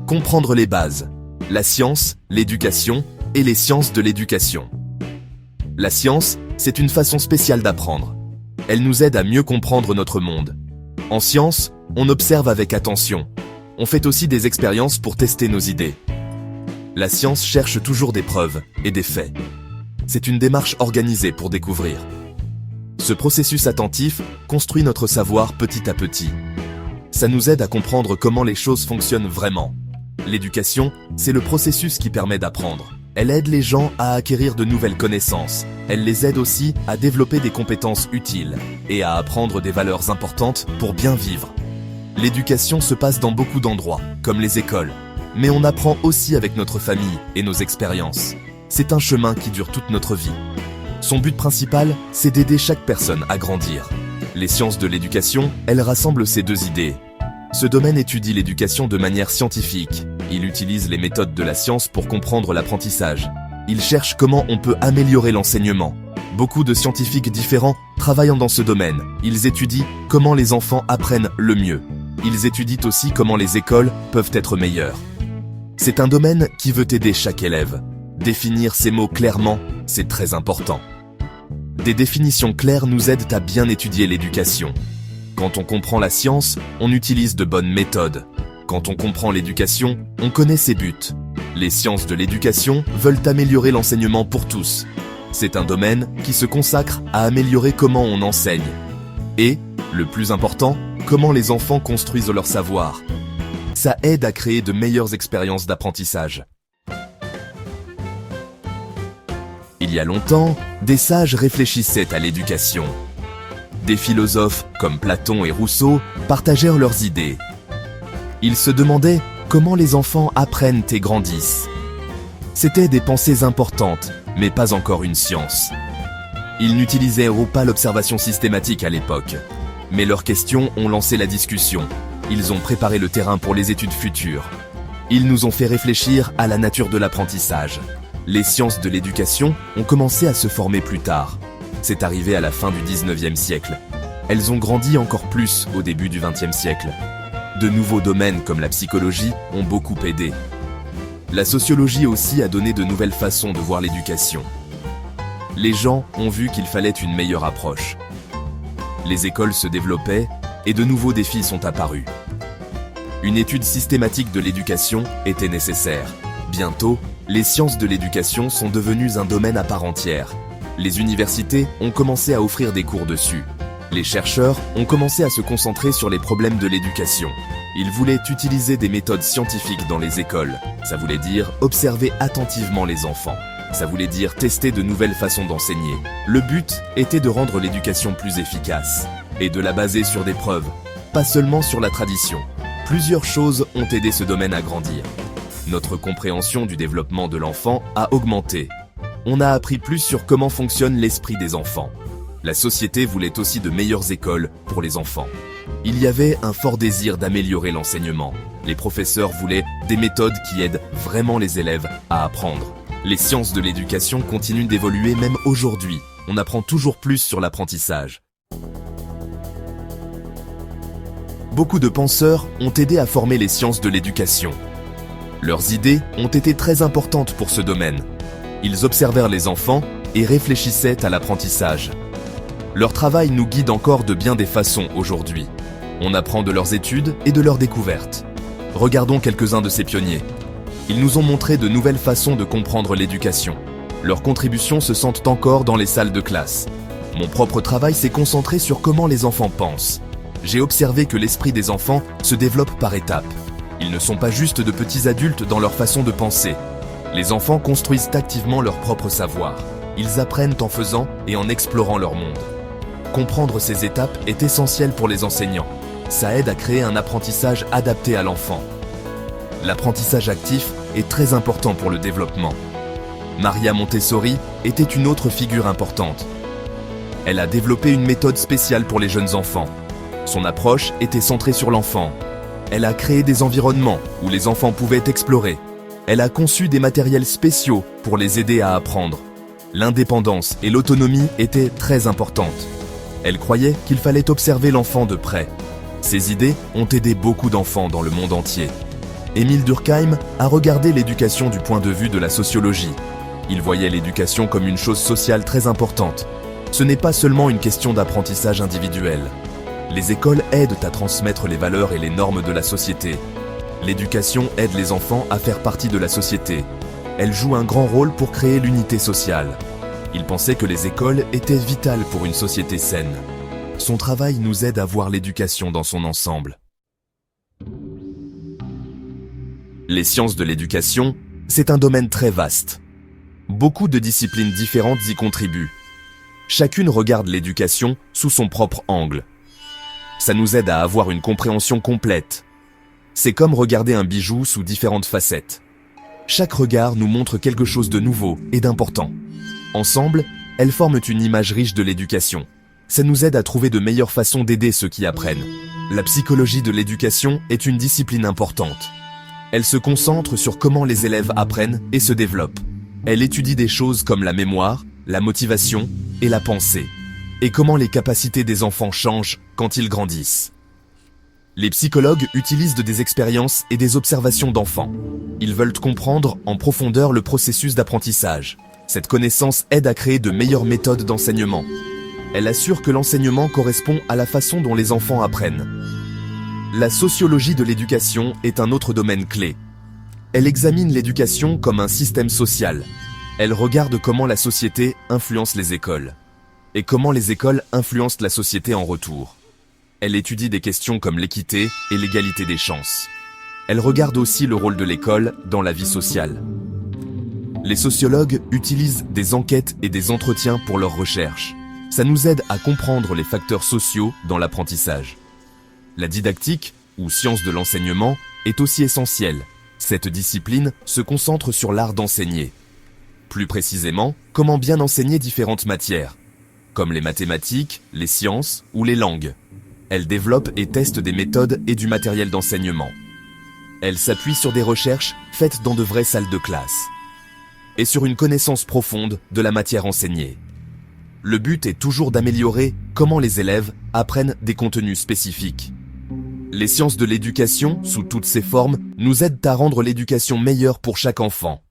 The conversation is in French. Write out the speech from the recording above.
Comprendre les bases. La science, l'éducation et les sciences de l'éducation. La science, c'est une façon spéciale d'apprendre. Elle nous aide à mieux comprendre notre monde. En science, on observe avec attention. On fait aussi des expériences pour tester nos idées. La science cherche toujours des preuves et des faits. C'est une démarche organisée pour découvrir. Ce processus attentif construit notre savoir petit à petit. Ça nous aide à comprendre comment les choses fonctionnent vraiment. L'éducation, c'est le processus qui permet d'apprendre. Elle aide les gens à acquérir de nouvelles connaissances. Elle les aide aussi à développer des compétences utiles et à apprendre des valeurs importantes pour bien vivre. L'éducation se passe dans beaucoup d'endroits, comme les écoles. Mais on apprend aussi avec notre famille et nos expériences. C'est un chemin qui dure toute notre vie. Son but principal, c'est d'aider chaque personne à grandir. Les sciences de l'éducation, elles rassemblent ces deux idées. Ce domaine étudie l'éducation de manière scientifique. Il utilise les méthodes de la science pour comprendre l'apprentissage. Il cherche comment on peut améliorer l'enseignement. Beaucoup de scientifiques différents travaillant dans ce domaine. Ils étudient comment les enfants apprennent le mieux. Ils étudient aussi comment les écoles peuvent être meilleures. C'est un domaine qui veut aider chaque élève. Définir ces mots clairement, c'est très important. Des définitions claires nous aident à bien étudier l'éducation. Quand on comprend la science, on utilise de bonnes méthodes. Quand on comprend l'éducation, on connaît ses buts. Les sciences de l'éducation veulent améliorer l'enseignement pour tous. C'est un domaine qui se consacre à améliorer comment on enseigne. Et, le plus important, comment les enfants construisent leur savoir. Ça aide à créer de meilleures expériences d'apprentissage. Il y a longtemps, des sages réfléchissaient à l'éducation. Des philosophes comme Platon et Rousseau partagèrent leurs idées. Ils se demandaient comment les enfants apprennent et grandissent. C'étaient des pensées importantes, mais pas encore une science. Ils n'utilisaient pas l'observation systématique à l'époque. Mais leurs questions ont lancé la discussion. Ils ont préparé le terrain pour les études futures. Ils nous ont fait réfléchir à la nature de l'apprentissage. Les sciences de l'éducation ont commencé à se former plus tard. C'est arrivé à la fin du 19e siècle. Elles ont grandi encore plus au début du 20e siècle. De nouveaux domaines comme la psychologie ont beaucoup aidé. La sociologie aussi a donné de nouvelles façons de voir l'éducation. Les gens ont vu qu'il fallait une meilleure approche. Les écoles se développaient et de nouveaux défis sont apparus. Une étude systématique de l'éducation était nécessaire. Bientôt, les sciences de l'éducation sont devenues un domaine à part entière. Les universités ont commencé à offrir des cours dessus. Les chercheurs ont commencé à se concentrer sur les problèmes de l'éducation. Ils voulaient utiliser des méthodes scientifiques dans les écoles. Ça voulait dire observer attentivement les enfants. Ça voulait dire tester de nouvelles façons d'enseigner. Le but était de rendre l'éducation plus efficace et de la baser sur des preuves, pas seulement sur la tradition. Plusieurs choses ont aidé ce domaine à grandir. Notre compréhension du développement de l'enfant a augmenté. On a appris plus sur comment fonctionne l'esprit des enfants. La société voulait aussi de meilleures écoles pour les enfants. Il y avait un fort désir d'améliorer l'enseignement. Les professeurs voulaient des méthodes qui aident vraiment les élèves à apprendre. Les sciences de l'éducation continuent d'évoluer même aujourd'hui. On apprend toujours plus sur l'apprentissage. Beaucoup de penseurs ont aidé à former les sciences de l'éducation. Leurs idées ont été très importantes pour ce domaine. Ils observèrent les enfants et réfléchissaient à l'apprentissage. Leur travail nous guide encore de bien des façons aujourd'hui. On apprend de leurs études et de leurs découvertes. Regardons quelques-uns de ces pionniers. Ils nous ont montré de nouvelles façons de comprendre l'éducation. Leurs contributions se sentent encore dans les salles de classe. Mon propre travail s'est concentré sur comment les enfants pensent. J'ai observé que l'esprit des enfants se développe par étapes. Ils ne sont pas juste de petits adultes dans leur façon de penser. Les enfants construisent activement leur propre savoir. Ils apprennent en faisant et en explorant leur monde. Comprendre ces étapes est essentiel pour les enseignants. Ça aide à créer un apprentissage adapté à l'enfant. L'apprentissage actif est très important pour le développement. Maria Montessori était une autre figure importante. Elle a développé une méthode spéciale pour les jeunes enfants. Son approche était centrée sur l'enfant. Elle a créé des environnements où les enfants pouvaient explorer. Elle a conçu des matériels spéciaux pour les aider à apprendre. L'indépendance et l'autonomie étaient très importantes. Elle croyait qu'il fallait observer l'enfant de près. Ces idées ont aidé beaucoup d'enfants dans le monde entier. Émile Durkheim a regardé l'éducation du point de vue de la sociologie. Il voyait l'éducation comme une chose sociale très importante. Ce n'est pas seulement une question d'apprentissage individuel. Les écoles aident à transmettre les valeurs et les normes de la société. L'éducation aide les enfants à faire partie de la société. Elle joue un grand rôle pour créer l'unité sociale. Il pensait que les écoles étaient vitales pour une société saine. Son travail nous aide à voir l'éducation dans son ensemble. Les sciences de l'éducation, c'est un domaine très vaste. Beaucoup de disciplines différentes y contribuent. Chacune regarde l'éducation sous son propre angle. Ça nous aide à avoir une compréhension complète. C'est comme regarder un bijou sous différentes facettes. Chaque regard nous montre quelque chose de nouveau et d'important. Ensemble, elles forment une image riche de l'éducation. Ça nous aide à trouver de meilleures façons d'aider ceux qui apprennent. La psychologie de l'éducation est une discipline importante. Elle se concentre sur comment les élèves apprennent et se développent. Elle étudie des choses comme la mémoire, la motivation et la pensée, et comment les capacités des enfants changent quand ils grandissent. Les psychologues utilisent des expériences et des observations d'enfants. Ils veulent comprendre en profondeur le processus d'apprentissage. Cette connaissance aide à créer de meilleures méthodes d'enseignement. Elle assure que l'enseignement correspond à la façon dont les enfants apprennent. La sociologie de l'éducation est un autre domaine clé. Elle examine l'éducation comme un système social. Elle regarde comment la société influence les écoles et comment les écoles influencent la société en retour. Elle étudie des questions comme l'équité et l'égalité des chances. Elle regarde aussi le rôle de l'école dans la vie sociale. Les sociologues utilisent des enquêtes et des entretiens pour leurs recherches. Ça nous aide à comprendre les facteurs sociaux dans l'apprentissage. La didactique, ou science de l'enseignement, est aussi essentielle. Cette discipline se concentre sur l'art d'enseigner. Plus précisément, comment bien enseigner différentes matières, comme les mathématiques, les sciences ou les langues. Elle développe et teste des méthodes et du matériel d'enseignement. Elle s'appuie sur des recherches faites dans de vraies salles de classe et sur une connaissance profonde de la matière enseignée. Le but est toujours d'améliorer comment les élèves apprennent des contenus spécifiques. Les sciences de l'éducation, sous toutes ses formes, nous aident à rendre l'éducation meilleure pour chaque enfant.